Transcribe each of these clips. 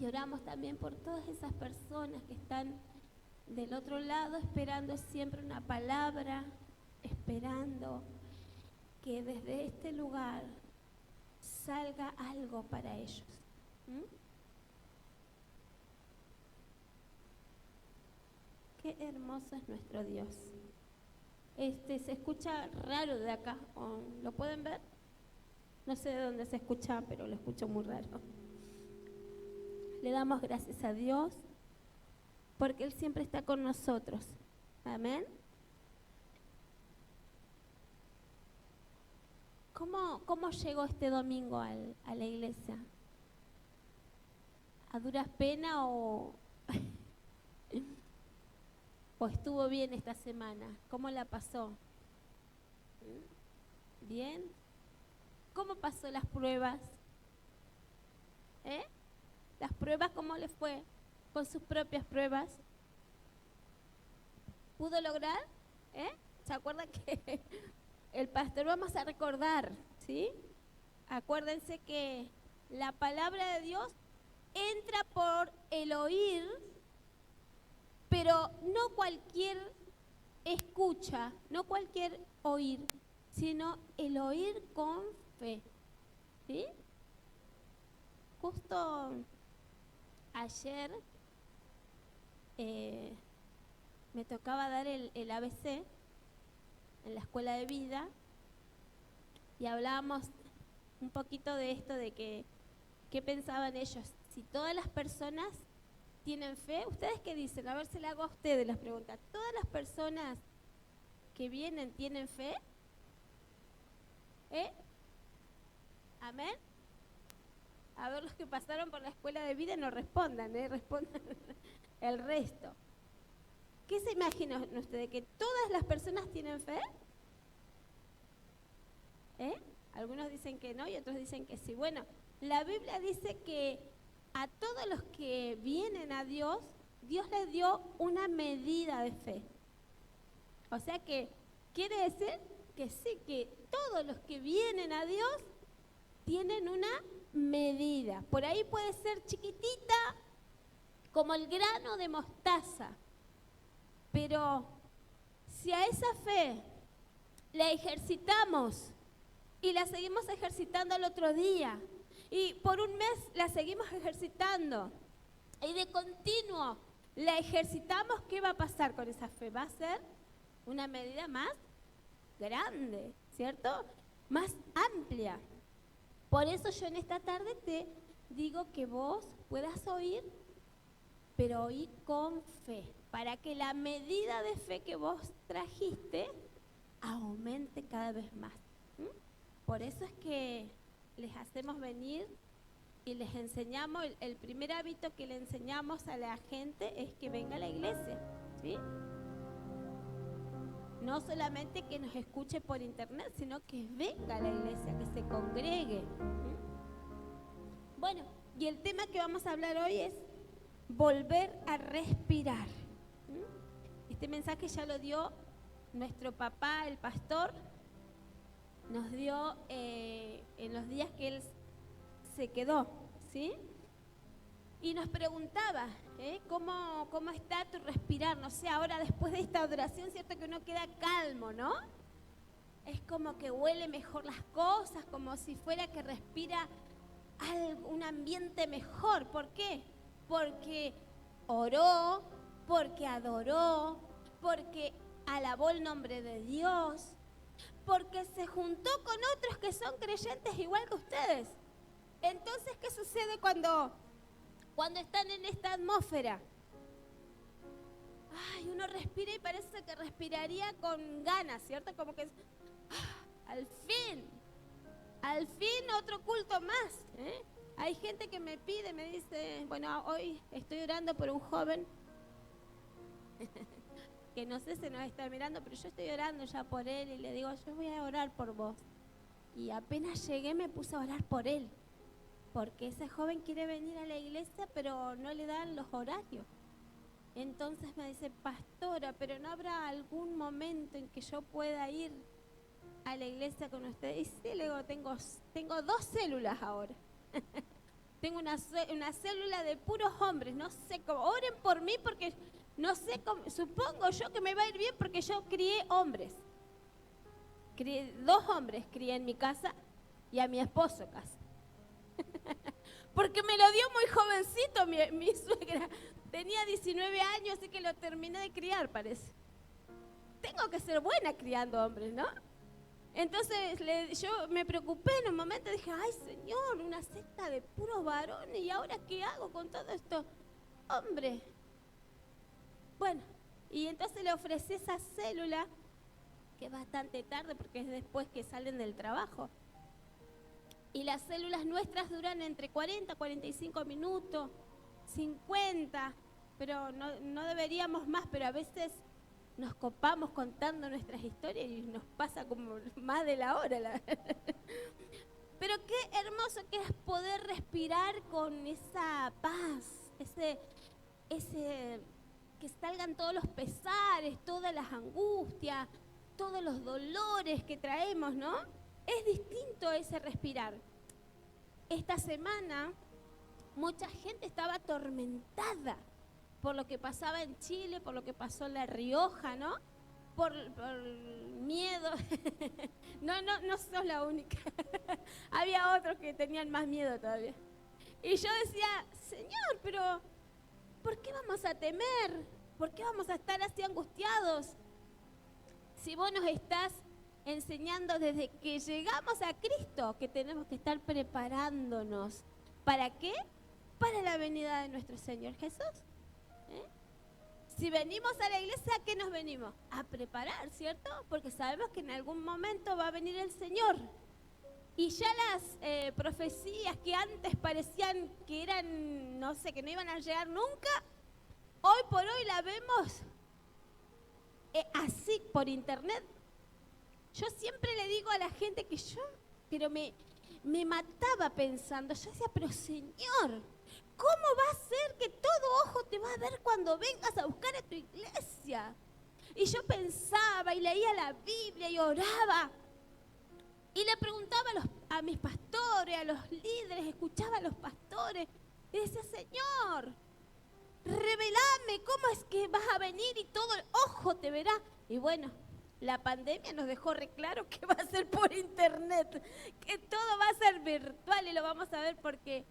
oramos también por todas esas personas que están del otro lado esperando siempre una palabra, esperando que desde este lugar salga algo para ellos. ¿Mm? Qué hermoso es nuestro Dios. Se escucha raro de acá, ¿lo pueden ver? No sé de dónde se escucha, pero lo escucho muy raro. Le damos gracias a Dios porque Él siempre está con nosotros. Amén. ¿Cómo llegó este domingo a la iglesia? ¿A duras penas o estuvo bien esta semana? ¿Cómo la pasó? ¿Bien? ¿Cómo pasó las pruebas? ¿Las pruebas cómo le fue? ¿Con sus propias pruebas? ¿Pudo lograr? ¿Se acuerdan que el pastor vamos a recordar, ¿sí? Acuérdense que la palabra de Dios entra por el oír, pero no cualquier escucha, no cualquier oír, sino el oír con fe, ¿sí? Justo ayer me tocaba dar el ABC en la escuela de vida y hablábamos un poquito de esto, de qué pensaban ellos. Si todas las personas tienen fe, ¿ustedes qué dicen? A ver, se le hago a ustedes las preguntas. ¿Todas las personas que vienen tienen fe? ¿Amén? A ver, los que pasaron por la escuela de vida no respondan, respondan el resto. ¿Qué se imaginan ustedes? ¿Que todas las personas tienen fe? Algunos dicen que no y otros dicen que sí. Bueno, la Biblia dice que a todos los que vienen a Dios, Dios les dio una medida de fe. O sea que quiere decir que sí, que todos los que vienen a Dios tienen una medida. Por ahí puede ser chiquitita, como el grano de mostaza. Pero si a esa fe la ejercitamos y la seguimos ejercitando al otro día, y por un mes la seguimos ejercitando, y de continuo la ejercitamos, ¿qué va a pasar con esa fe? Va a ser una medida más grande, ¿cierto? Más amplia. Por eso yo en esta tarde te digo que vos puedas oír, pero oír con fe, para que la medida de fe que vos trajiste aumente cada vez más. Por eso es que les hacemos venir y les enseñamos, el primer hábito que le enseñamos a la gente es que venga a la iglesia, ¿sí? No solamente que nos escuche por internet, sino que venga a la iglesia, que se congregue. Bueno, y el tema que vamos a hablar hoy es volver a respirar. Este mensaje ya lo dio nuestro papá, el pastor, nos dio en los días que él se quedó, ¿sí? Y nos preguntaba, ¿cómo está tu respirar? No sé, ahora después de esta oración, cierto que uno queda calmo, ¿no? Es como que huele mejor las cosas, como si fuera que respira un ambiente mejor. ¿Por qué? Porque oró, porque adoró, porque alabó el nombre de Dios, porque se juntó con otros que son creyentes igual que ustedes. Entonces, ¿qué sucede cuando están en esta atmósfera? Ay, uno respira y parece que respiraría con ganas, ¿cierto? Como que al fin otro culto más. Hay gente que me pide, me dice, bueno, hoy estoy orando por un joven que no sé si nos está mirando, pero yo estoy orando ya por él y le digo, yo voy a orar por vos. Y apenas llegué me puse a orar por él, porque ese joven quiere venir a la iglesia, pero no le dan los horarios. Entonces me dice, pastora, pero ¿no habrá algún momento en que yo pueda ir a la iglesia con usted? Y sí, le digo, tengo 2 células ahora. Tengo una célula de puros hombres, no sé cómo. Oren por mí porque no sé cómo. Supongo yo que me va a ir bien porque yo crié hombres. Crié 2 hombres, crié en mi casa y a mi esposo casi. Porque me lo dio muy jovencito mi suegra. Tenía 19 años, así que lo terminé de criar, parece. Tengo que ser buena criando hombres, ¿no? Entonces yo me preocupé en un momento, dije, ay Señor, una secta de puros varones, ¿y ahora qué hago con todo esto? Hombre. Bueno, y entonces le ofrecí esa célula, que es bastante tarde porque es después que salen del trabajo. Y las células nuestras duran entre 40, 45 minutos, 50, pero no deberíamos más, pero a veces nos copamos contando nuestras historias y nos pasa como más de la hora. Pero qué hermoso que es poder respirar con esa paz, ese que salgan todos los pesares, todas las angustias, todos los dolores que traemos, ¿no? Es distinto ese respirar. Esta semana mucha gente estaba atormentada por lo que pasaba en Chile, por lo que pasó en La Rioja, ¿no? Por miedo. No sos la única. Había otros que tenían más miedo todavía. Y yo decía, Señor, pero ¿por qué vamos a temer? ¿Por qué vamos a estar así angustiados? Si vos nos estás enseñando desde que llegamos a Cristo que tenemos que estar preparándonos. ¿Para qué? Para la venida de nuestro Señor Jesús. Si venimos a la iglesia, ¿a qué nos venimos? A preparar, ¿cierto? Porque sabemos que en algún momento va a venir el Señor. Y ya las profecías que antes parecían que eran, no sé, que no iban a llegar nunca, hoy por hoy la vemos así por internet. Yo siempre le digo a la gente que pero me mataba pensando, yo decía, pero Señor, ¿cómo va a ser que todo ojo te va a ver cuando vengas a buscar a tu iglesia? Y yo pensaba y leía la Biblia y oraba. Y le preguntaba a mis pastores, a los líderes, escuchaba a los pastores. Y decía, Señor, revelame cómo es que vas a venir y todo el ojo te verá. Y bueno, la pandemia nos dejó re claro que va a ser por internet, que todo va a ser virtual y lo vamos a ver porque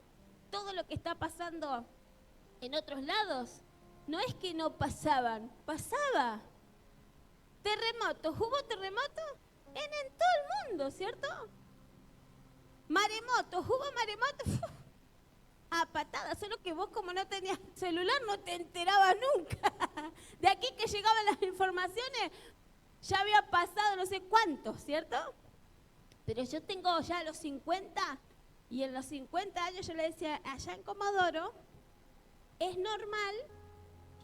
todo lo que está pasando en otros lados, no es que no pasaban, pasaba. Terremoto, ¿hubo terremoto? En todo el mundo, ¿cierto? Maremoto, ¿hubo maremoto? A patadas, solo que vos como no tenías celular no te enterabas nunca. De aquí que llegaban las informaciones, ya había pasado no sé cuánto, ¿cierto? Pero yo tengo ya los 50 y en los 50 años yo le decía, allá en Comodoro, es normal,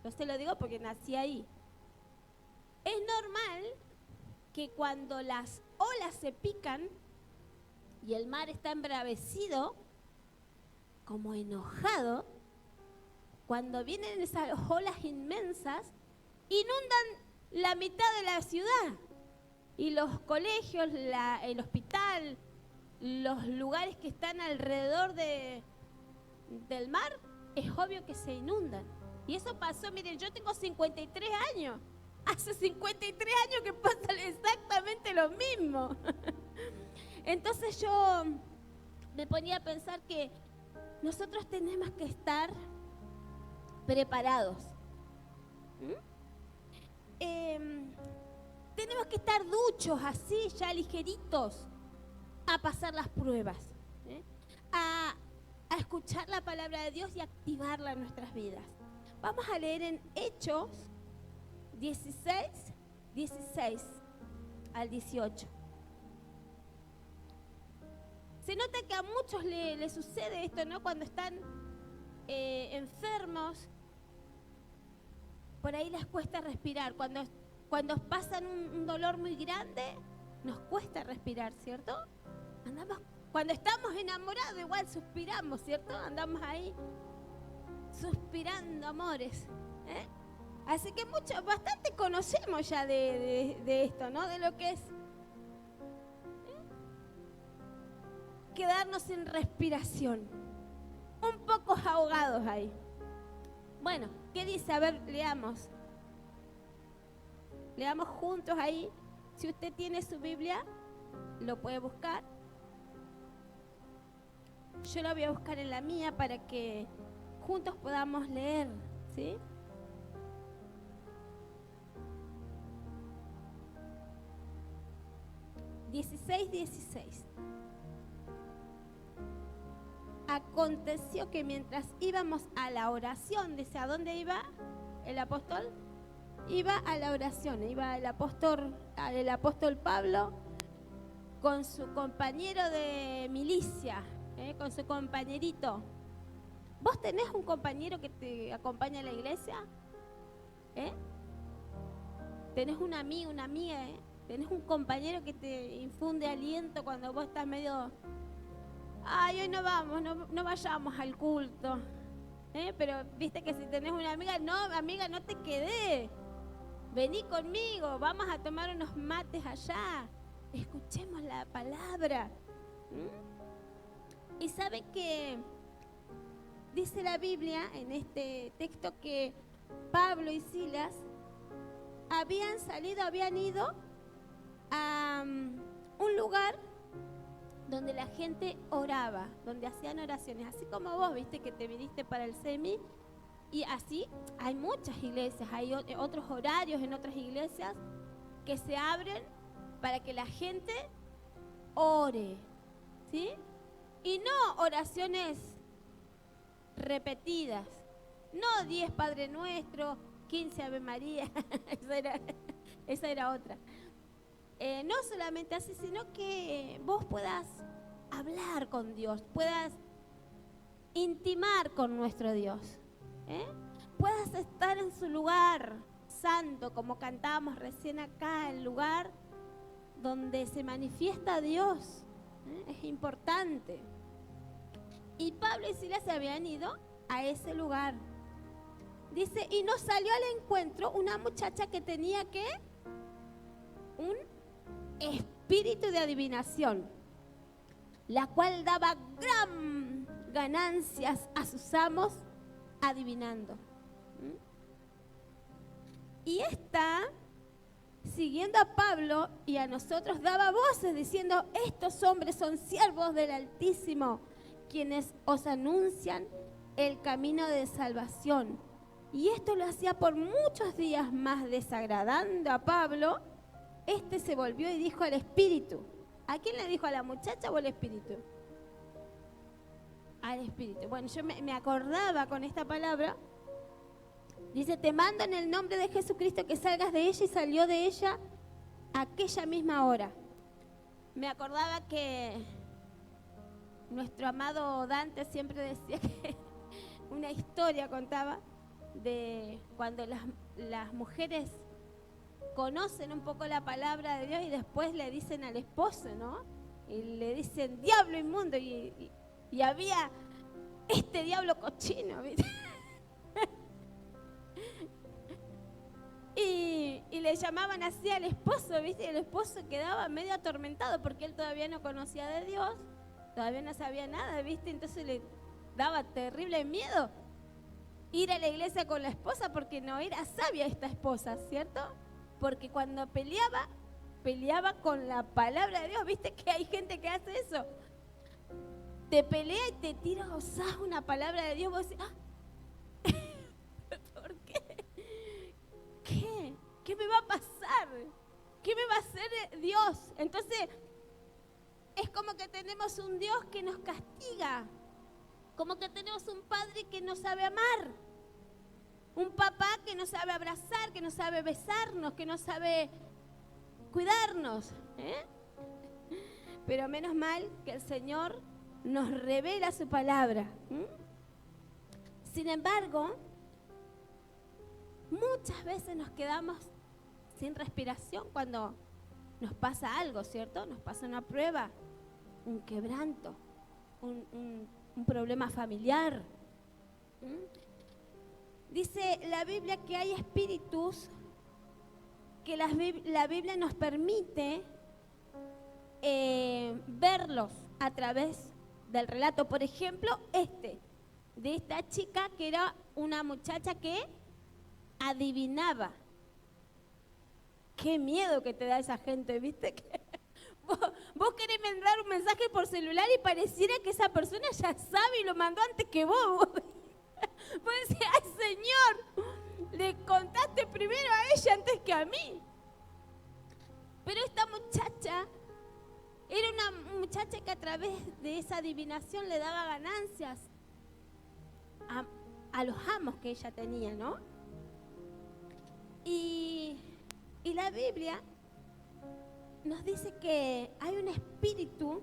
yo se lo digo porque nací ahí, es normal que cuando las olas se pican y el mar está embravecido, como enojado, cuando vienen esas olas inmensas, inundan la mitad de la ciudad. Y los colegios, el hospital, los lugares que están alrededor del mar, es obvio que se inundan. Y eso pasó, miren, yo tengo 53 años. Hace 53 años que pasa exactamente lo mismo. Entonces yo me ponía a pensar que nosotros tenemos que estar preparados. Tenemos que estar duchos así, ya ligeritos, a pasar las pruebas, a escuchar la palabra de Dios y activarla en nuestras vidas. Vamos a leer en Hechos 16 al 18. Se nota que a muchos les sucede esto, ¿no? Cuando están enfermos, por ahí les cuesta respirar. Cuando pasan un dolor muy grande, nos cuesta respirar, ¿cierto? Cuando estamos enamorados, igual suspiramos, ¿cierto? Andamos ahí suspirando amores. Así que bastante conocemos ya de esto, ¿no? De lo que es quedarnos sin respiración. un poco ahogados ahí. Bueno, ¿qué dice? A ver, leamos. Leamos juntos ahí. Si usted tiene su Biblia, lo puede buscar. Yo la voy a buscar en la mía para que juntos podamos leer, ¿sí? (16:16). Aconteció que mientras íbamos a la oración, dice, ¿a dónde iba el apóstol? Iba a la oración, iba el apóstol Pablo con su compañero de milicia, con su compañerito. ¿Vos tenés un compañero que te acompaña a la iglesia? ¿Tenés un amigo, una amiga? ¿Tenés un compañero que te infunde aliento cuando vos estás medio... Ay, hoy no vamos, no vayamos al culto. Pero viste que si tenés una amiga, no, amiga, no te quedé. Vení conmigo, vamos a tomar unos mates allá. Escuchemos la palabra. Y saben que dice la Biblia en este texto que Pablo y Silas habían ido a un lugar donde la gente oraba, donde hacían oraciones, así como vos, viste, que te viniste para el semi, y así hay muchas iglesias, hay otros horarios en otras iglesias que se abren para que la gente ore, ¿sí? Y no oraciones repetidas, no 10 Padre Nuestro, 15 Ave María, esa era otra. No solamente así, sino que vos puedas hablar con Dios, puedas intimar con nuestro Dios, puedas estar en su lugar santo, como cantábamos recién acá, el lugar donde se manifiesta Dios, es importante. Y Pablo y Silas se habían ido a ese lugar. Dice, y nos salió al encuentro una muchacha que tenía ¿qué? Un espíritu de adivinación, la cual daba gran ganancias a sus amos adivinando. Y esta, siguiendo a Pablo y a nosotros, daba voces diciendo, estos hombres son siervos del Altísimo, quienes os anuncian el camino de salvación. Y esto lo hacía por muchos días más, desagradando a Pablo. Este se volvió y dijo al espíritu. ¿A quién le dijo? ¿A la muchacha o al espíritu? Al espíritu. Bueno, yo me acordaba con esta palabra. Dice, te mando en el nombre de Jesucristo que salgas de ella, y salió de ella aquella misma hora. Me acordaba que nuestro amado Dante siempre decía que una historia contaba de cuando las mujeres conocen un poco la palabra de Dios y después le dicen al esposo, ¿no? Y le dicen, diablo inmundo, y había este diablo cochino, ¿viste? y le llamaban así al esposo, ¿viste? Y el esposo quedaba medio atormentado porque él todavía no conocía de Dios, todavía no sabía nada, ¿viste? Entonces le daba terrible miedo ir a la iglesia con la esposa porque no era sabia esta esposa, ¿cierto? Porque cuando peleaba con la palabra de Dios. ¿Viste que hay gente que hace eso? Te pelea y te tira una palabra de Dios. Vos decís, ¿por qué? ¿Qué me va a pasar? ¿Qué me va a hacer Dios? Entonces, es como que tenemos un Dios que nos castiga. Como que tenemos un padre que no sabe amar. Un papá que no sabe abrazar, que no sabe besarnos, que no sabe cuidarnos. Pero menos mal que el Señor nos revela su palabra. Sin embargo, muchas veces nos quedamos sin respiración cuando nos pasa algo, ¿cierto? Nos pasa una prueba, un quebranto, un problema familiar. Dice la Biblia que hay espíritus que la Biblia nos permite verlos a través del relato. Por ejemplo, de esta chica que era una muchacha que adivinaba. Qué miedo que te da esa gente, ¿viste? Que vos querés mandar un mensaje por celular y pareciera que esa persona ya sabe y lo mandó antes que vos. Vos decís, ay Señor, le contaste primero a ella antes que a mí. Pero esta muchacha era una muchacha que a través de esa adivinación le daba ganancias a los amos que ella tenía, ¿no? Y la Biblia nos dice que hay un espíritu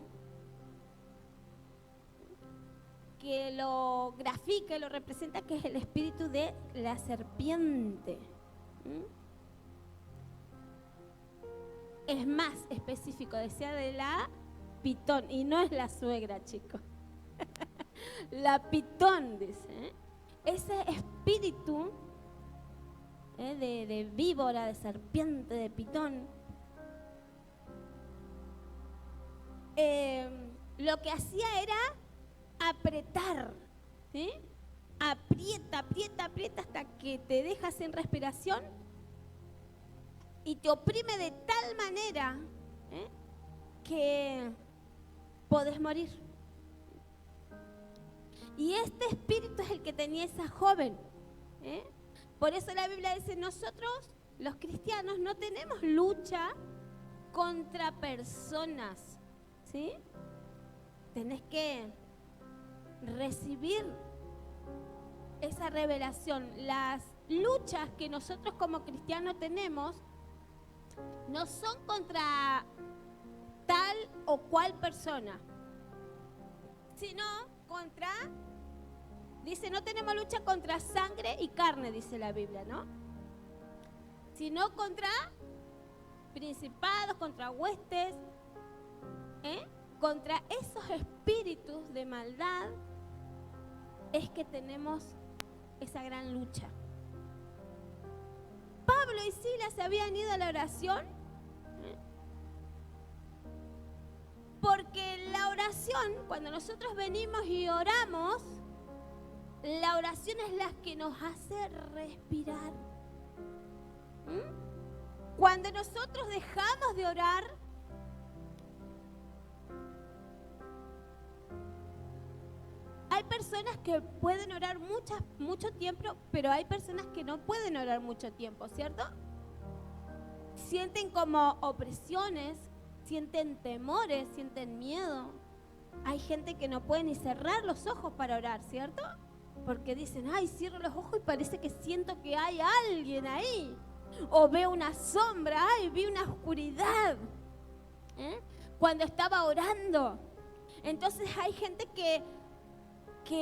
que lo grafica, lo representa, que es el espíritu de la serpiente. Es más específico, decía de la pitón, y no es la suegra, chicos. La pitón, dice. Ese espíritu de víbora, de serpiente, de pitón, lo que hacía era apretar, ¿sí? Aprieta, aprieta, aprieta hasta que te deja sin respiración y te oprime de tal manera que podés morir. Y este espíritu es el que tenía esa joven. Por eso la Biblia dice, nosotros, los cristianos, no tenemos lucha contra personas, ¿sí? Tenés que recibir esa revelación. Las luchas que nosotros como cristianos tenemos no son contra tal o cual persona, sino contra, dice, no tenemos lucha contra sangre y carne, dice la Biblia, ¿no? Sino contra principados, contra huestes, contra esos espíritus de maldad es que tenemos esa gran lucha. Pablo y Silas se habían ido a la oración porque la oración, cuando nosotros venimos y oramos, la oración es la que nos hace respirar. Cuando nosotros dejamos de orar, hay personas que pueden orar mucho tiempo, pero hay personas que no pueden orar mucho tiempo, ¿cierto? Sienten como opresiones, sienten temores, sienten miedo. Hay gente que no puede ni cerrar los ojos para orar, ¿cierto? Porque dicen, ay, cierro los ojos y parece que siento que hay alguien ahí. O veo una sombra, ay, vi una oscuridad. Cuando estaba orando. Entonces hay gente que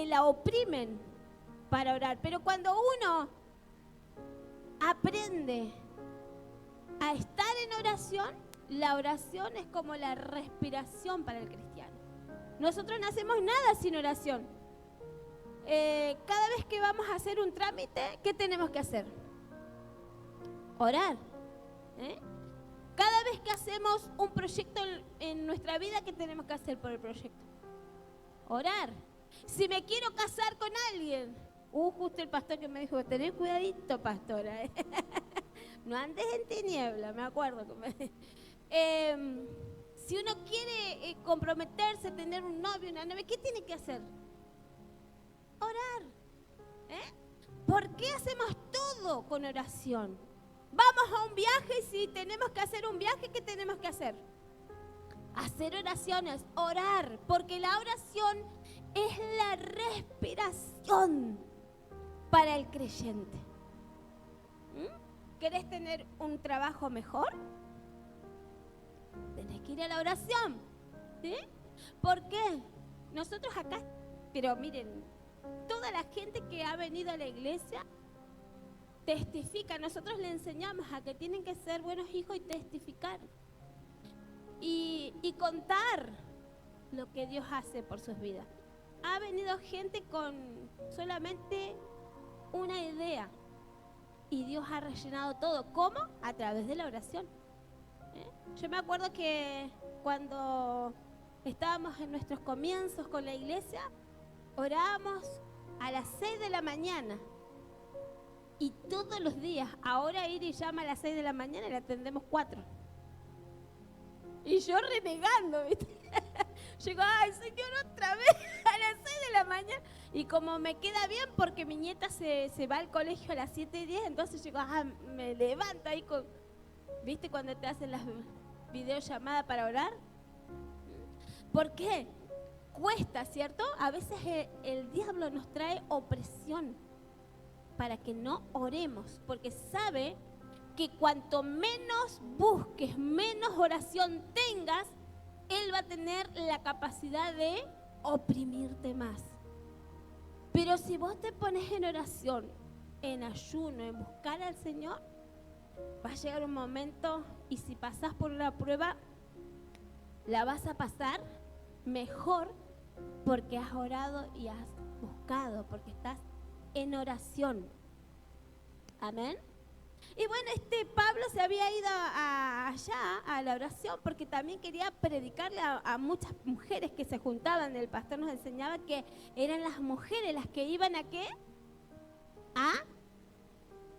la oprimen para orar. Pero cuando uno aprende a estar en oración, la oración es como la respiración para el cristiano. Nosotros no hacemos nada sin oración. Cada vez que vamos a hacer un trámite, ¿qué tenemos que hacer? Orar. Cada vez que hacemos un proyecto en nuestra vida, ¿qué tenemos que hacer por el proyecto? Orar. Si me quiero casar con alguien, justo el pastor que me dijo, tenés cuidadito, pastora, no andes en tiniebla, me acuerdo. Si uno quiere comprometerse, tener un novio, una novia, ¿qué tiene que hacer? Orar. ¿Por qué hacemos todo con oración? Vamos a un viaje, si tenemos que hacer un viaje, ¿qué tenemos que hacer? Hacer oraciones, orar, porque la oración es la respiración para el creyente. ¿Querés tener un trabajo mejor? Tenés que ir a la oración, ¿sí? ¿Por qué? Nosotros acá, pero miren, toda la gente que ha venido a la iglesia testifica. Nosotros le enseñamos a que tienen que ser buenos hijos y testificar. Y contar lo que Dios hace por sus vidas. Ha venido gente con solamente una idea y Dios ha rellenado todo. ¿Cómo? A través de la oración. Yo me acuerdo que cuando estábamos en nuestros comienzos con la iglesia, orábamos a las 6 de la mañana. Y todos los días, ahora Iris llama a las 6 de la mañana y la atendemos 4. Y yo renegando, ¿viste? Llego, ay, Señor, otra vez a las 6 de la mañana. Y como me queda bien porque mi nieta se va al colegio a las 7:10, entonces llego, me levanto ahí con... ¿Viste cuando te hacen las videollamadas para orar? ¿Por qué? Cuesta, ¿cierto? A veces el diablo nos trae opresión para que no oremos, porque sabe que cuanto menos busques, menos oración tengas, él va a tener la capacidad de oprimirte más. Pero si vos te pones en oración, en ayuno, en buscar al Señor, va a llegar un momento, y si pasás por una prueba, la vas a pasar mejor porque has orado y has buscado, porque estás en oración. Amén. Y bueno, Pablo se había ido allá a la oración porque también quería predicarle a muchas mujeres que se juntaban. El pastor nos enseñaba que eran las mujeres las que iban a ¿qué?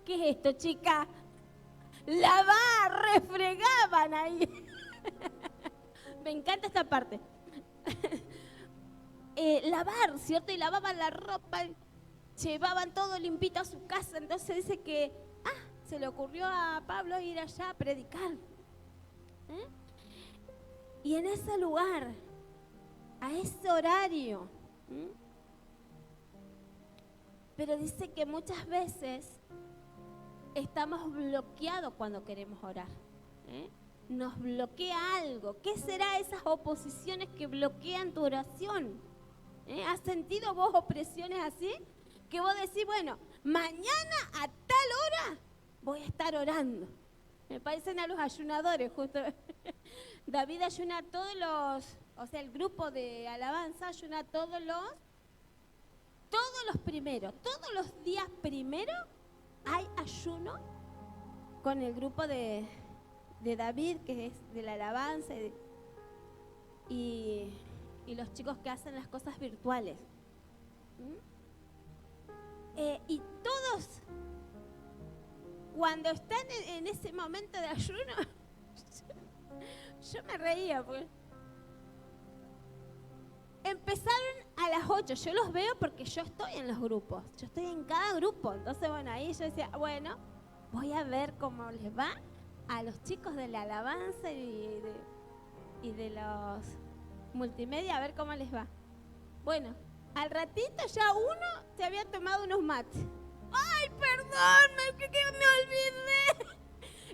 ¿Qué es esto, chica? Lavar, refregaban ahí. Me encanta esta parte. Lavar, ¿cierto? Y lavaban la ropa, llevaban todo limpito a su casa. Entonces dice que se le ocurrió a Pablo ir allá a predicar. Y en ese lugar, a ese horario, pero dice que muchas veces estamos bloqueados cuando queremos orar. Nos bloquea algo. ¿Qué será esas oposiciones que bloquean tu oración? ¿Has sentido vos opresiones así? Que vos decís, bueno, mañana a tal hora voy a estar orando. Me parecen a los ayunadores, justo. David ayuna todos el grupo de alabanza ayuna todos los primeros, todos los días primero hay ayuno con el grupo de David, que es de la alabanza, y los chicos que hacen las cosas virtuales. Y todos, cuando están en ese momento de ayuno, yo me reía, porque empezaron a las 8, yo los veo porque yo estoy en los grupos, yo estoy en cada grupo, entonces bueno, ahí yo decía, bueno, voy a ver cómo les va a los chicos de la alabanza y de los multimedia, a ver cómo les va. Bueno, al ratito ya uno se había tomado unos mates. ¡Ay, perdón! Que me olvidé.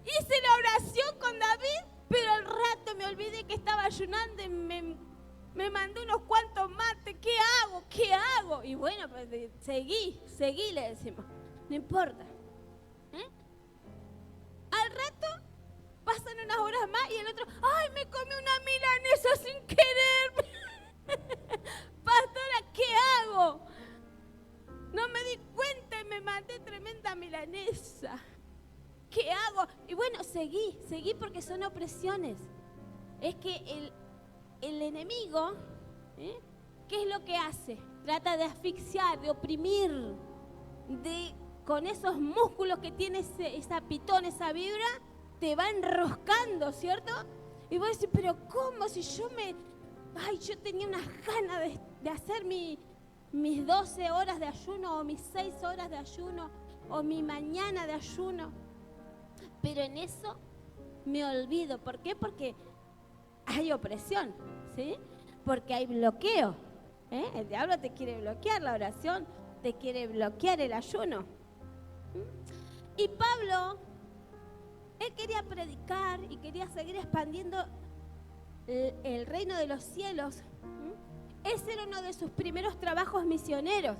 Hice la oración con David, pero al rato me olvidé que estaba ayunando y me mandó unos cuantos mates. ¿Qué hago? ¿Qué hago? Y bueno, pues seguí, le decimos. No importa. Al rato pasan unas horas más y el otro, ¡ay, me comí una milanesa sin querer! Pastora, ¿qué hago? No me di cuenta y me mandé tremenda milanesa. ¿Qué hago? Y bueno, seguí porque son opresiones. Es que el enemigo, ¿qué es lo que hace? Trata de asfixiar, de oprimir, con esos músculos que tiene esa pitón, esa vibra, te va enroscando, ¿cierto? Y vos decís, pero ¿cómo? Si yo tenía unas ganas de hacer mis 12 horas de ayuno, o mis 6 horas de ayuno, o mi mañana de ayuno. Pero en eso me olvido. ¿Por qué? Porque hay opresión, ¿sí? Porque hay bloqueo. El diablo te quiere bloquear la oración, te quiere bloquear el ayuno. Y Pablo, él quería predicar y quería seguir expandiendo el reino de los cielos. Ese era uno de sus primeros trabajos misioneros.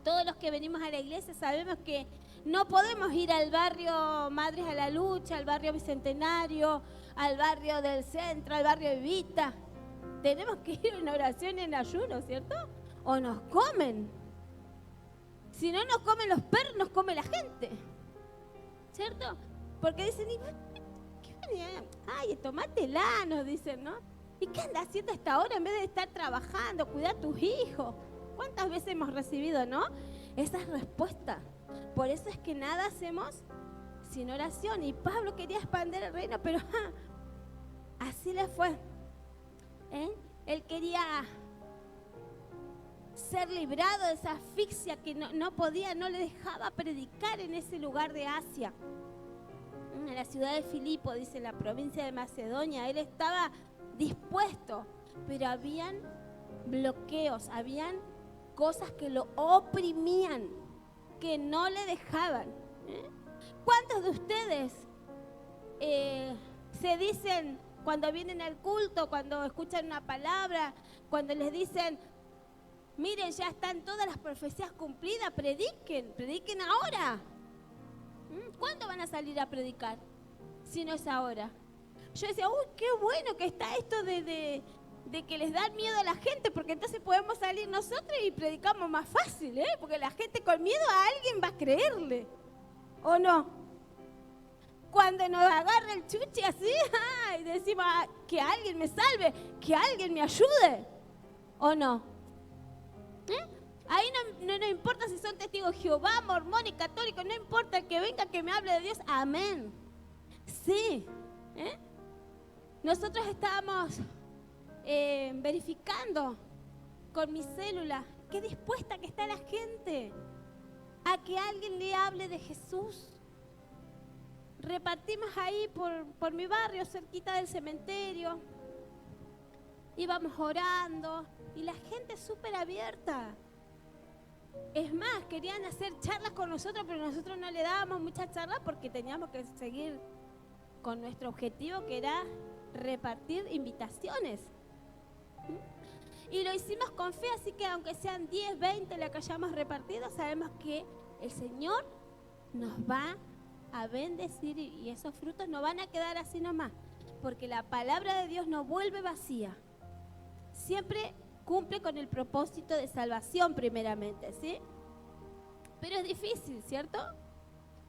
Todos los que venimos a la iglesia sabemos que no podemos ir al barrio Madres a la Lucha, al barrio Bicentenario, al barrio del Centro, al barrio Evita. Tenemos que ir en oración y en ayuno, ¿cierto? O nos comen. Si no nos comen los perros, nos come la gente. ¿Cierto? Porque dicen, ¿qué venía? Ay, tomátela, nos dicen, ¿no? ¿Y qué andas haciendo a esta hora en vez de estar trabajando, cuidar a tus hijos? ¿Cuántas veces hemos recibido, no? Esas respuestas. Por eso es que nada hacemos sin oración. Y Pablo quería expandir el reino, pero así le fue. Él quería ser librado de esa asfixia que no podía, no le dejaba predicar en ese lugar de Asia. En la ciudad de Filipo, dice, en la provincia de Macedonia, él estaba dispuesto, pero habían bloqueos, habían cosas que lo oprimían, que no le dejaban. ¿Cuántos de ustedes se dicen cuando vienen al culto, cuando escuchan una palabra, cuando les dicen, miren, ya están todas las profecías cumplidas, prediquen ahora? ¿Cuándo van a salir a predicar si no es ahora? Yo decía, uy, qué bueno que está esto de que les dan miedo a la gente, porque entonces podemos salir nosotros y predicamos más fácil, porque la gente con miedo a alguien va a creerle, ¿o no? Cuando nos agarra el chuchi así, y decimos, que alguien me salve, que alguien me ayude, ¿o no? Ahí no nos importa si son testigos de Jehová, mormones, católicos, no importa el que venga que me hable de Dios, amén. Sí. Nosotros estábamos verificando con mi célula qué dispuesta que está la gente a que alguien le hable de Jesús. Repartimos ahí por mi barrio, cerquita del cementerio. Íbamos orando y la gente súper abierta. Es más, querían hacer charlas con nosotros, pero nosotros no le dábamos muchas charlas porque teníamos que seguir con nuestro objetivo, que era repartir invitaciones. Y lo hicimos con fe, así que aunque sean 10, 20 las que hayamos repartido, sabemos que el Señor nos va a bendecir y esos frutos no van a quedar así nomás, porque la palabra de Dios no vuelve vacía. Siempre cumple con el propósito de salvación primeramente, ¿sí? Pero es difícil, ¿cierto?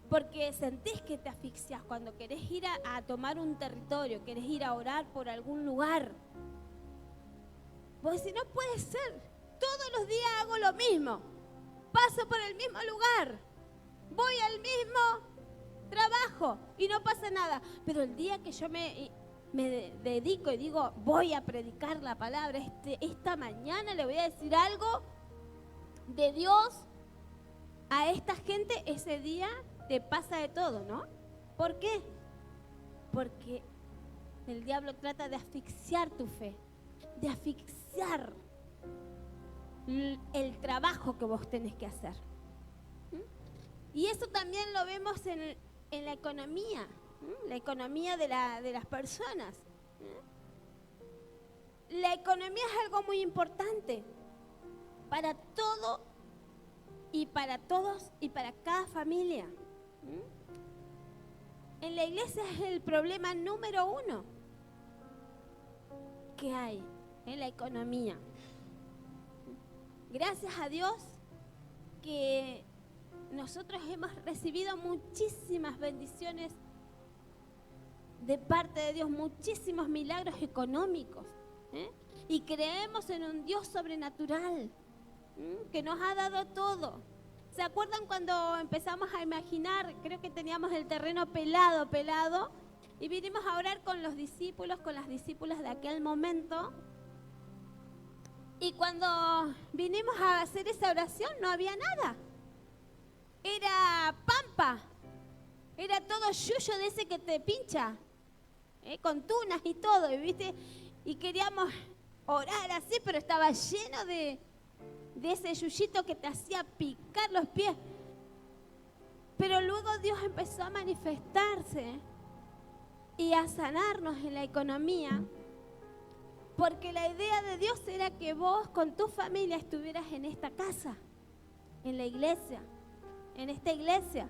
Porque sentís que te asfixias cuando querés ir a tomar un territorio, querés ir a orar por algún lugar. Vos decís, no puede ser, todos los días hago lo mismo, paso por el mismo lugar, voy al mismo trabajo y no pasa nada. Pero el día que yo me dedico y digo, voy a predicar la palabra, esta mañana le voy a decir algo de Dios a esta gente, ese día te pasa de todo, ¿no? ¿Por qué? Porque el diablo trata de asfixiar tu fe, de asfixiar el trabajo que vos tenés que hacer. Y eso también lo vemos en la economía. La economía de las personas. La economía es algo muy importante para todo y para todos y para cada familia. En la iglesia es el problema número 1 que hay en la economía. Gracias a Dios que nosotros hemos recibido muchísimas bendiciones de parte de Dios, muchísimos milagros económicos, y creemos en un Dios sobrenatural, que nos ha dado todo. ¿Se acuerdan cuando empezamos a imaginar? Creo que teníamos el terreno pelado, y vinimos a orar con los discípulos, con las discípulas de aquel momento, y cuando vinimos a hacer esa oración no había nada. Era pampa, era todo yuyo de ese que te pincha, con tunas y todo, ¿viste? Y queríamos orar así, pero estaba lleno de ese yuyito que te hacía picar los pies. Pero luego Dios empezó a manifestarse y a sanarnos en la economía, porque la idea de Dios era que vos con tu familia estuvieras en esta casa, en la iglesia, en esta iglesia,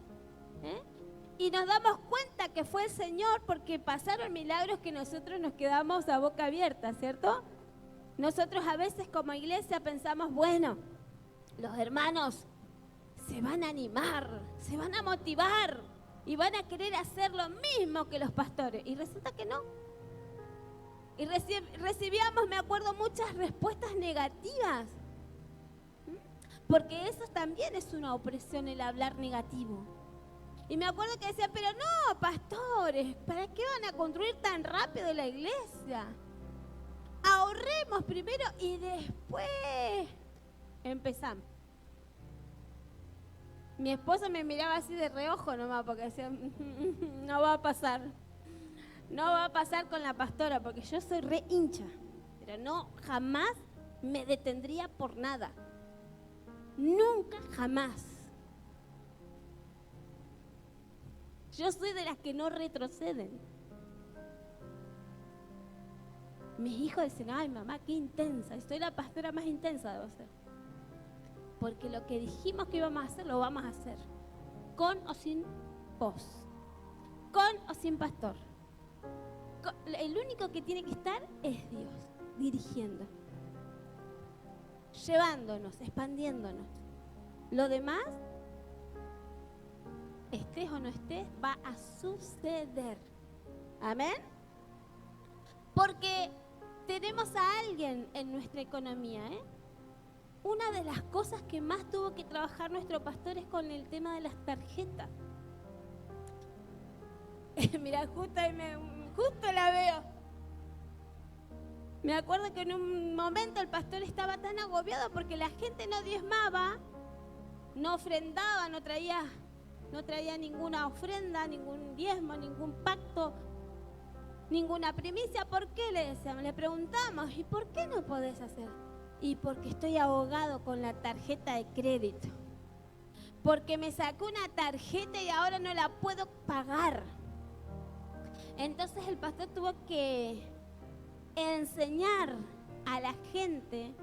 y nos damos cuenta que fue el Señor, porque pasaron milagros que nosotros nos quedamos a boca abierta, ¿cierto? Nosotros a veces como iglesia pensamos, bueno, los hermanos se van a animar, se van a motivar y van a querer hacer lo mismo que los pastores. Y resulta que no. Y recibíamos, me acuerdo, muchas respuestas negativas. Porque eso también es una opresión, el hablar negativo. Y me acuerdo que decían, pero no, pastores, ¿para qué van a construir tan rápido la iglesia? Ahorremos primero y después empezamos. Mi esposo me miraba así de reojo nomás porque decía, no va a pasar. No va a pasar con la pastora porque yo soy re hincha. Pero no, jamás me detendría por nada. Nunca, jamás. Yo soy de las que no retroceden. Mis hijos dicen, ay mamá, qué intensa. Soy la pastora más intensa, debo ser. Porque lo que dijimos que íbamos a hacer, lo vamos a hacer. Con o sin voz. Con o sin pastor. El único que tiene que estar es Dios, dirigiendo. Llevándonos, expandiéndonos. Lo demás, estés o no estés, va a suceder. Amén. Porque tenemos a alguien en nuestra economía, Una de las cosas que más tuvo que trabajar nuestro pastor es con el tema de las tarjetas. Mira, justo la veo. Me acuerdo que en un momento el pastor estaba tan agobiado porque la gente no diezmaba, no ofrendaba, no traía ninguna ofrenda, ningún diezmo, ningún pacto, ninguna primicia. ¿Por qué le decíamos? Le preguntamos, ¿y por qué no podés hacer? Y porque estoy ahogado con la tarjeta de crédito. Porque me sacó una tarjeta y ahora no la puedo pagar. Entonces el pastor tuvo que enseñar a la gente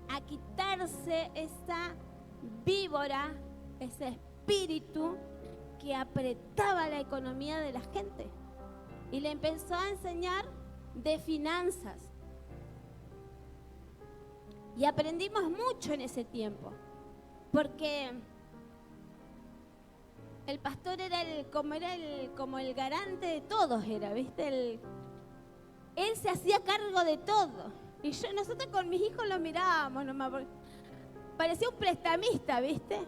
a quitarse esa víbora, ese espíritu que apretaba la economía de la gente. Y le empezó a enseñar de finanzas. Y aprendimos mucho en ese tiempo, porque el pastor era como el garante de todos, ¿viste? Él se hacía cargo de todo. Y nosotros con mis hijos lo mirábamos nomás, porque parecía un prestamista, ¿viste?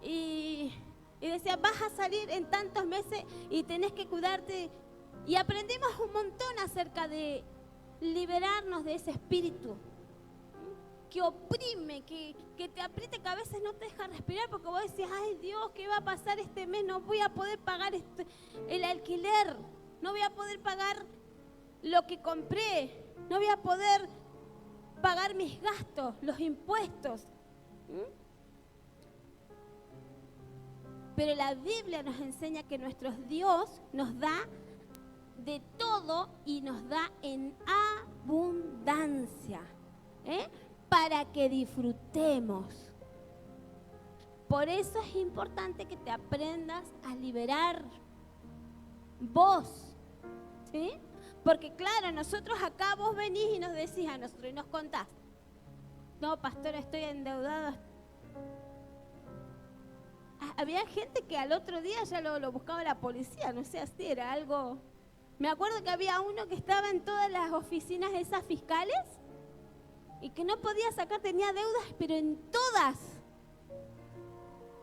Y decía, vas a salir en tantos meses y tenés que cuidarte. Y aprendimos un montón acerca de liberarnos de ese espíritu que oprime, que te aprieta, que a veces no te deja respirar porque vos decís, ay Dios, ¿qué va a pasar este mes? No voy a poder pagar el alquiler, no voy a poder pagar lo que compré, no voy a poder pagar mis gastos, los impuestos. Pero la Biblia nos enseña que nuestro Dios nos da de todo y nos da en abundancia, para que disfrutemos. Por eso es importante que te aprendas a liberar vos, ¿sí? Porque claro, nosotros acá vos venís y nos decís a nosotros y nos contás, no, pastora, estoy endeudado. Había gente que al otro día ya lo buscaba la policía, no sé, así era algo. Me acuerdo que había uno que estaba en todas las oficinas esas fiscales y que no podía sacar, tenía deudas, pero en todas.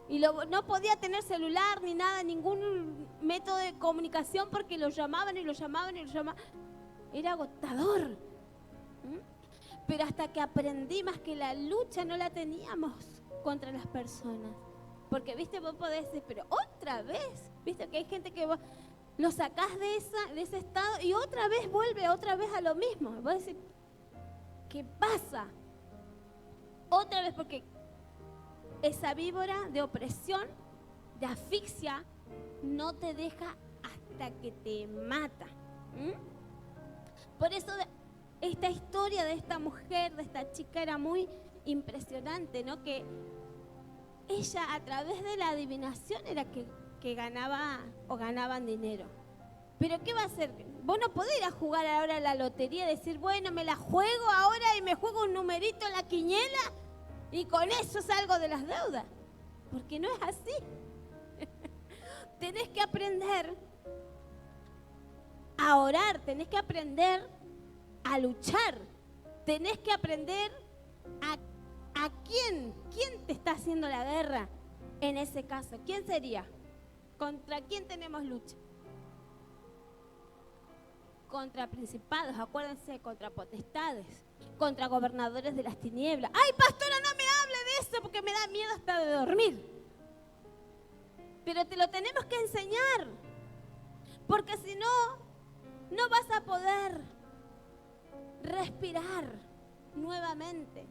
Y no podía tener celular ni nada, ningún método de comunicación porque lo llamaban y lo llamaban y lo llamaban. Era agotador. Pero hasta que aprendí más que la lucha no la teníamos contra las personas. Porque, viste, vos podés decir, pero otra vez, viste que hay gente que vos lo sacás de ese estado y otra vez vuelve otra vez a lo mismo. Vos decís, ¿qué pasa? Otra vez, porque esa víbora de opresión, de asfixia, no te deja hasta que te mata. Por eso esta historia de esta mujer, de esta chica, era muy impresionante, ¿no? Que ella, a través de la adivinación, era que ganaba o ganaban dinero. Pero ¿qué va a hacer? Vos no podés ir a jugar ahora a la lotería y decir, bueno, me la juego ahora y me juego un numerito en la quiniela y con eso salgo de las deudas. Porque no es así. Tenés que aprender a orar, tenés que aprender a luchar, tenés que aprender a ¿a quién? ¿Quién te está haciendo la guerra en ese caso? ¿Quién sería? ¿Contra quién tenemos lucha? Contra principados, acuérdense, contra potestades, contra gobernadores de las tinieblas. ¡Ay, pastora, no me hable de eso porque me da miedo hasta de dormir! Pero te lo tenemos que enseñar, porque si no, no vas a poder respirar nuevamente.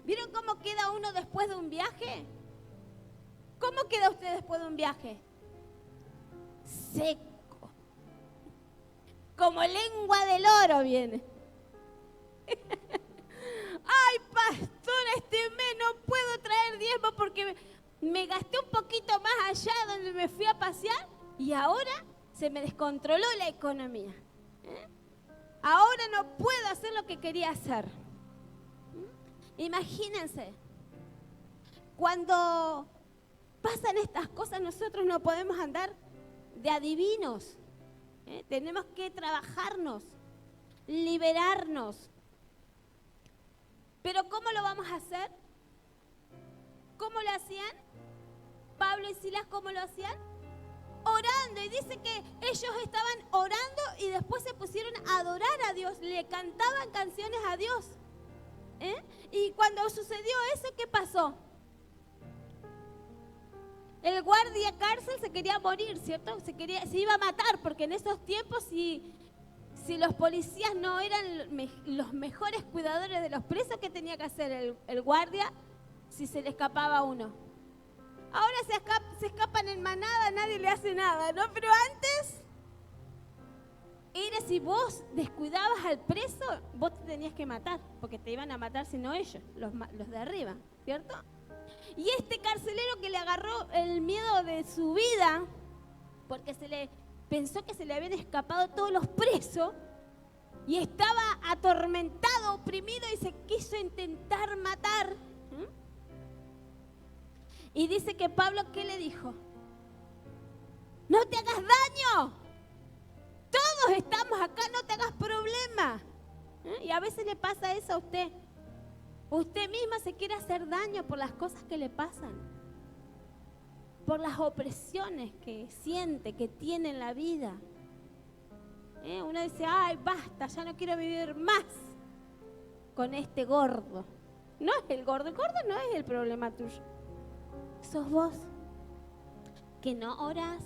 ¿Vieron cómo queda uno después de un viaje? ¿Cómo queda usted después de un viaje? Seco. Como lengua de loro viene. Ay, pastora, este mes no puedo traer diezmo porque me gasté un poquito más allá donde me fui a pasear y ahora se me descontroló la economía. Ahora no puedo hacer lo que quería hacer. Imagínense, cuando pasan estas cosas nosotros no podemos andar de adivinos. Tenemos que trabajarnos, liberarnos. Pero ¿cómo lo vamos a hacer? ¿Cómo lo hacían? Pablo y Silas, ¿cómo lo hacían? Orando. Y dice que ellos estaban orando y después se pusieron a adorar a Dios. Le cantaban canciones a Dios. Y cuando sucedió eso, ¿qué pasó? El guardia cárcel se quería morir, ¿cierto? Se iba a matar, porque en esos tiempos si los policías no eran los mejores cuidadores de los presos, ¿qué tenía que hacer el guardia si se le escapaba a uno? Ahora se escapan en manada, nadie le hace nada, ¿no? Pero antes, era si vos descuidabas al preso, vos te tenías que matar, porque te iban a matar si no ellos, los de arriba, ¿cierto? Y este carcelero que le agarró el miedo de su vida, porque pensó que se le habían escapado todos los presos, y estaba atormentado, oprimido, y se quiso intentar matar. Y dice que Pablo, ¿qué le dijo? ¡No te hagas daño! Todos estamos acá, no te hagas problema. Y a veces le pasa eso a usted. Usted misma se quiere hacer daño por las cosas que le pasan, por las opresiones que siente, que tiene en la vida. Uno dice, ay, basta, ya no quiero vivir más con este gordo. No es el gordo no es el problema tuyo. Sos vos, que no orás,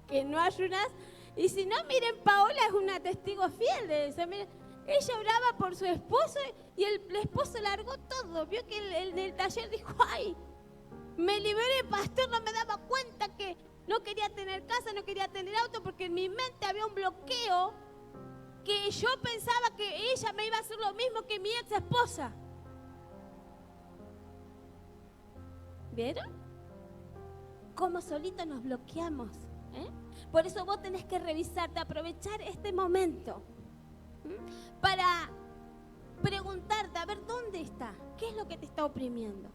que no ayunás. Y si no, miren, Paola es una testigo fiel de eso. Miren, ella oraba por su esposo y el esposo largó todo. Vio que el del taller dijo, ay, me liberé, pastor, no me daba cuenta que no quería tener casa, no quería tener auto, porque en mi mente había un bloqueo que yo pensaba que ella me iba a hacer lo mismo que mi ex esposa. ¿Vieron? Cómo solitos nos bloqueamos. Por eso vos tenés que revisarte, aprovechar este momento para preguntarte, a ver, ¿dónde está? ¿Qué es lo que te está oprimiendo?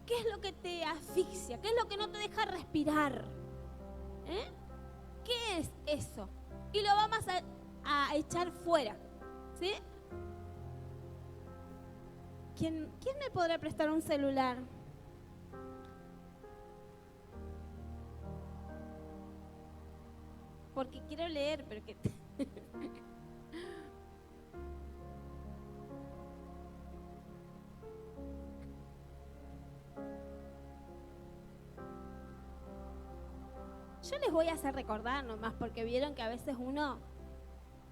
¿Qué es lo que te asfixia? ¿Qué es lo que no te deja respirar? ¿Qué es eso? Y lo vamos a echar fuera, ¿sí? ¿Quién me podrá prestar un celular? Porque quiero leer, pero que... Yo les voy a hacer recordar nomás, porque vieron que a veces uno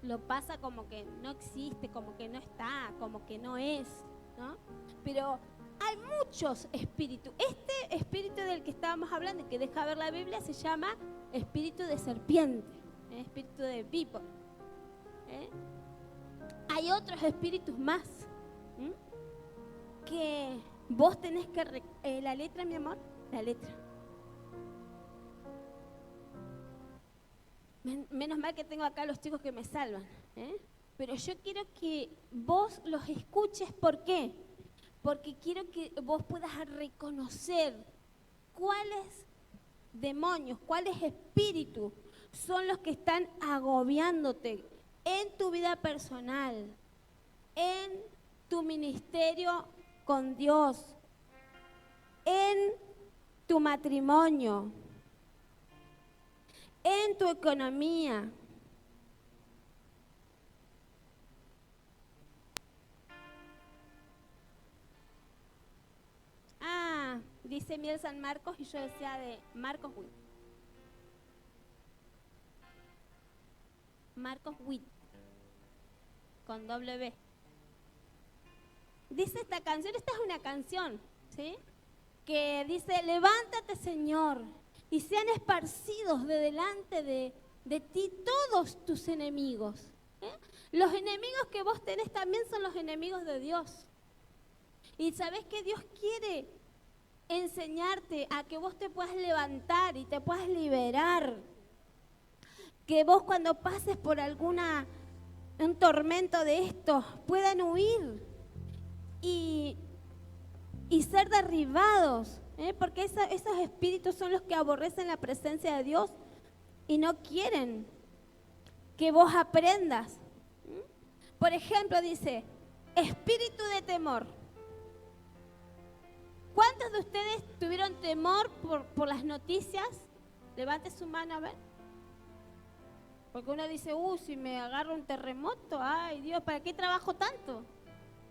lo pasa como que no existe, como que no está, como que no es, ¿no? Pero hay muchos espíritus. Este espíritu del que estábamos hablando, que deja ver la Biblia, se llama espíritu de serpiente, espíritu de víbora. Hay otros espíritus más que vos tenés que... la letra, mi amor, la letra. Menos mal que tengo acá los chicos que me salvan. Pero yo quiero que vos los escuches. ¿Por qué? Porque quiero que vos puedas reconocer cuáles demonios, cuáles espíritus son los que están agobiándote en tu vida personal, en tu ministerio con Dios, en tu matrimonio, en tu economía. Dice Miel San Marcos y yo decía de Marcos Witt. Marcos Witt, con W. Dice esta canción, esta es una canción, ¿sí? Que dice, levántate Señor, y sean esparcidos de delante de ti todos tus enemigos. Los enemigos que vos tenés también son los enemigos de Dios. Y sabés que Dios quiere enseñarte a que vos te puedas levantar y te puedas liberar. Que vos cuando pases por un tormento de estos puedan huir y ser derribados, porque esos espíritus son los que aborrecen la presencia de Dios y no quieren que vos aprendas. Por ejemplo, dice, espíritu de temor. ¿Cuántos de ustedes tuvieron temor por las noticias? Levante su mano a ver. Porque uno dice, si me agarra un terremoto, ay Dios, ¿para qué trabajo tanto?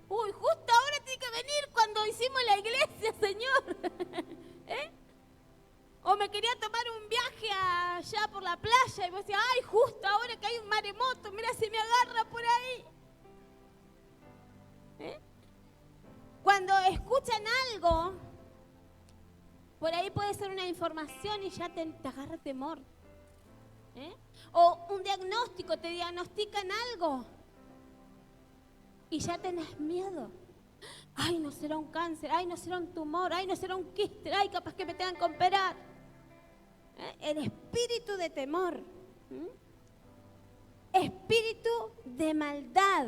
Justo ahora tiene que venir cuando hicimos la iglesia, Señor. O me quería tomar un viaje allá por la playa y vos decías, ay, justo ahora que hay un maremoto, mira si me agarra por ahí. Cuando escuchan algo, por ahí puede ser una información y ya te agarra temor. O un diagnóstico, te diagnostican algo y ya tenés miedo. Ay, no será un cáncer, ay, no será un tumor, ay, no será un quiste, ay, capaz que me tengan que operar. El espíritu de temor. Espíritu de maldad.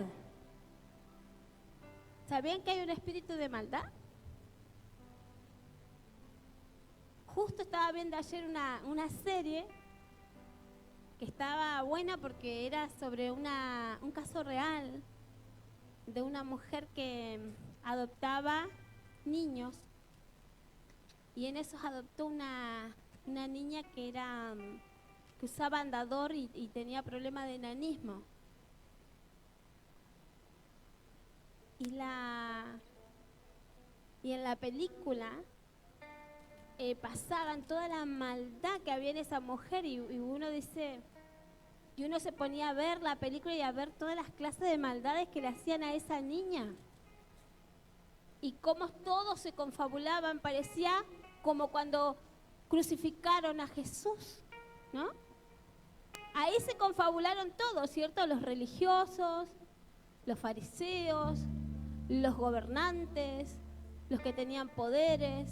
¿Sabían que hay un espíritu de maldad? Justo estaba viendo ayer una serie que estaba buena porque era sobre un caso real de una mujer que adoptaba niños y en esos adoptó una niña que usaba andador y tenía problemas de enanismo. Y en la película pasaban toda la maldad que había en esa mujer y uno dice, y uno se ponía a ver la película y a ver todas las clases de maldades que le hacían a esa niña. Y cómo todos se confabulaban, parecía como cuando crucificaron a Jesús, ¿no? Ahí se confabularon todos, ¿cierto? Los religiosos, los fariseos, los gobernantes, los que tenían poderes,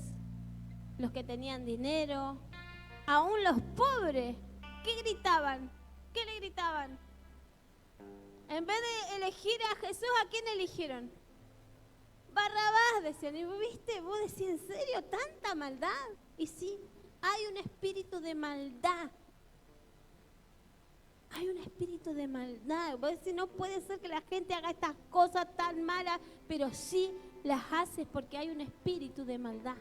los que tenían dinero, aún los pobres. ¿Qué gritaban? ¿Qué le gritaban? En vez de elegir a Jesús, ¿a quién eligieron? Barrabás, decían. Y viste, vos decís, ¿en serio tanta maldad? Y sí, hay un espíritu de maldad. Hay un espíritu de maldad. Vos decís, no puede ser que la gente haga estas cosas tan malas, pero sí las haces porque hay un espíritu de maldad.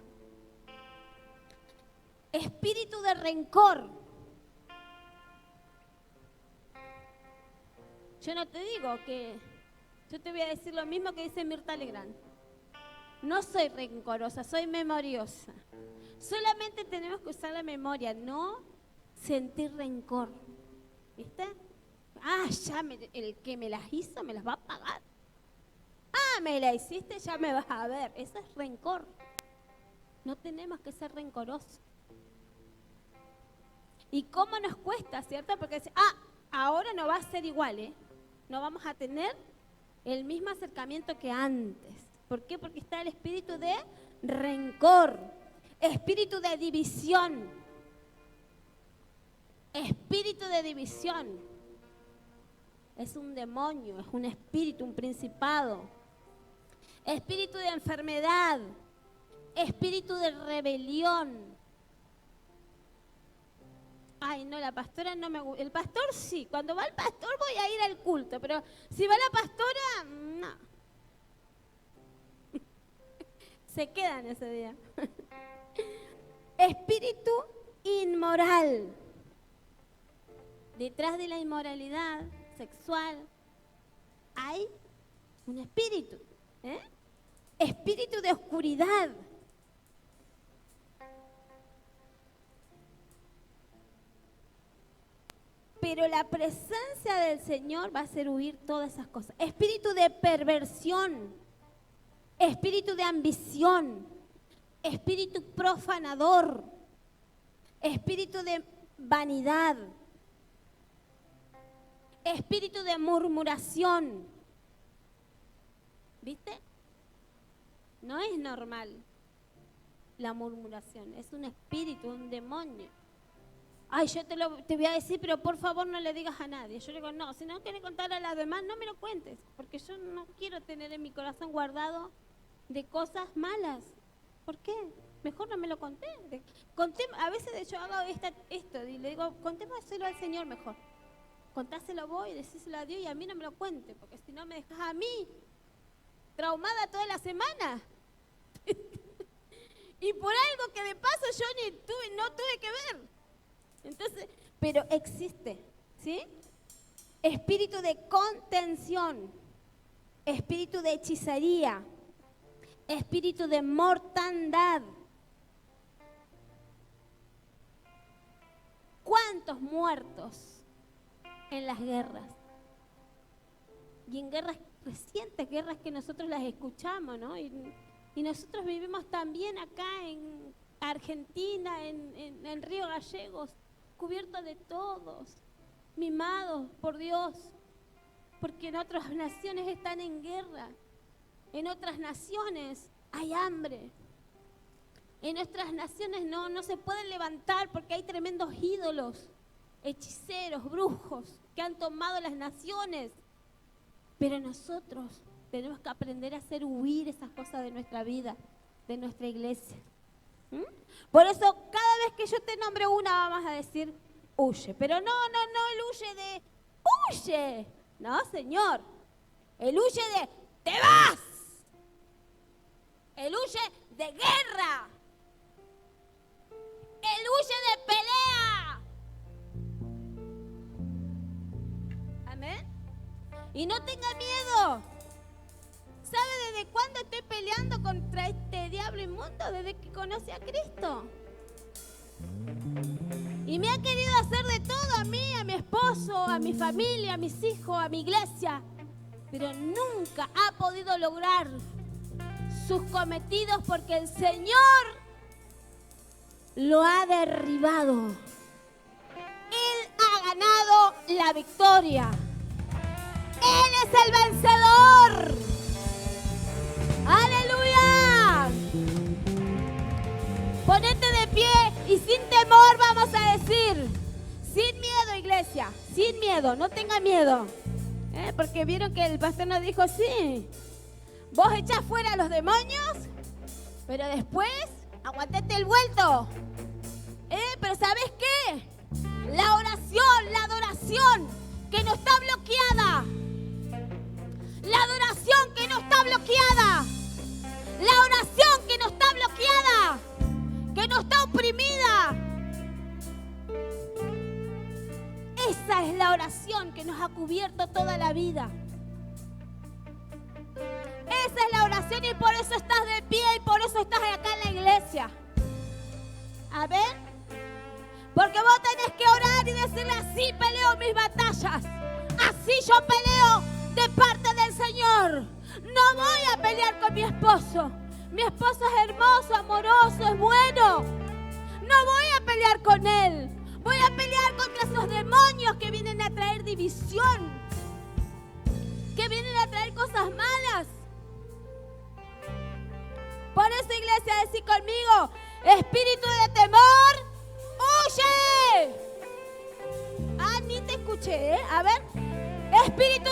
Espíritu de rencor. Yo no te digo que... Yo te voy a decir lo mismo que dice Mirta Legrand. No soy rencorosa, soy memoriosa. Solamente tenemos que usar la memoria, no sentir rencor. ¿Viste? El que me las hizo me las va a pagar. Me la hiciste, ya me vas a ver. Eso es rencor. No tenemos que ser rencorosos. ¿Y cómo nos cuesta, cierto? Porque ahora no va a ser igual, No vamos a tener el mismo acercamiento que antes. ¿Por qué? Porque está el espíritu de rencor, espíritu de división. Espíritu de división. Es un demonio, es un espíritu, un principado. Espíritu de enfermedad, espíritu de rebelión. Ay, no, la pastora no me gusta. El pastor sí, cuando va el pastor voy a ir al culto, pero si va la pastora, no. se quedan ese día. Espíritu inmoral. Detrás de la inmoralidad sexual hay un espíritu, espíritu de oscuridad. Pero la presencia del Señor va a hacer huir todas esas cosas. Espíritu de perversión, espíritu de ambición, espíritu profanador, espíritu de vanidad, espíritu de murmuración. ¿Viste? No es normal la murmuración, es un espíritu, un demonio. Ay, yo te voy a decir, pero por favor no le digas a nadie. Yo le digo, no, si no quieres contar a las demás, no me lo cuentes, porque yo no quiero tener en mi corazón guardado de cosas malas. ¿Por qué? Mejor no me lo conté. A veces yo hago esto y le digo, contémoselo al Señor mejor. Contáselo vos y decíselo a Dios y a mí no me lo cuente, porque si no me dejas a mí traumada toda la semana. Y por algo que de paso yo no tuve que ver. Entonces, pero existe, ¿sí? Espíritu de contención, espíritu de hechicería, espíritu de mortandad. ¿Cuántos muertos en las guerras? Y en guerras recientes, guerras que nosotros las escuchamos, ¿no? Y nosotros vivimos también acá en Argentina, en Río Gallegos, cubiertos de todos, mimados por Dios, porque en otras naciones están en guerra, en otras naciones hay hambre, en nuestras naciones no se pueden levantar porque hay tremendos ídolos, hechiceros, brujos, que han tomado las naciones. Pero nosotros tenemos que aprender a hacer huir esas cosas de nuestra vida, de nuestra iglesia. Por eso cada vez que yo te nombre una vamos a decir huye, pero no, el huye de huye, no señor, el huye de te vas, el huye de guerra, el huye de pelea, amén, y no tenga miedo. ¿Sabe desde cuándo estoy peleando contra este diablo inmundo? Desde que conocí a Cristo. Y me ha querido hacer de todo a mí, a mi esposo, a mi familia, a mis hijos, a mi iglesia. Pero nunca ha podido lograr sus cometidos porque el Señor lo ha derribado. Él ha ganado la victoria. Él es el vencedor. ¡Aleluya! Ponete de pie y sin temor vamos a decir, sin miedo, iglesia, sin miedo, no tenga miedo. Porque vieron que el pastor nos dijo, sí, vos echás fuera a los demonios, pero después aguantate el vuelto. Pero ¿sabes qué? La oración, la adoración que no está bloqueada. La adoración que no está bloqueada. La oración que no está bloqueada. Que no está oprimida. Esa es la oración que nos ha cubierto toda la vida. Esa es la oración y por eso estás de pie y por eso estás acá en la iglesia. A ver. Porque vos tenés que orar y decirle, así peleo mis batallas. Así yo peleo de parte del Señor. No voy a pelear con mi esposo. Mi esposo es hermoso, amoroso, es bueno. No voy a pelear con él. Voy a pelear contra esos demonios que vienen a traer división. Que vienen a traer cosas malas. Por eso, iglesia, decí conmigo, espíritu de temor, huye. Ni te escuché, A ver. Espíritu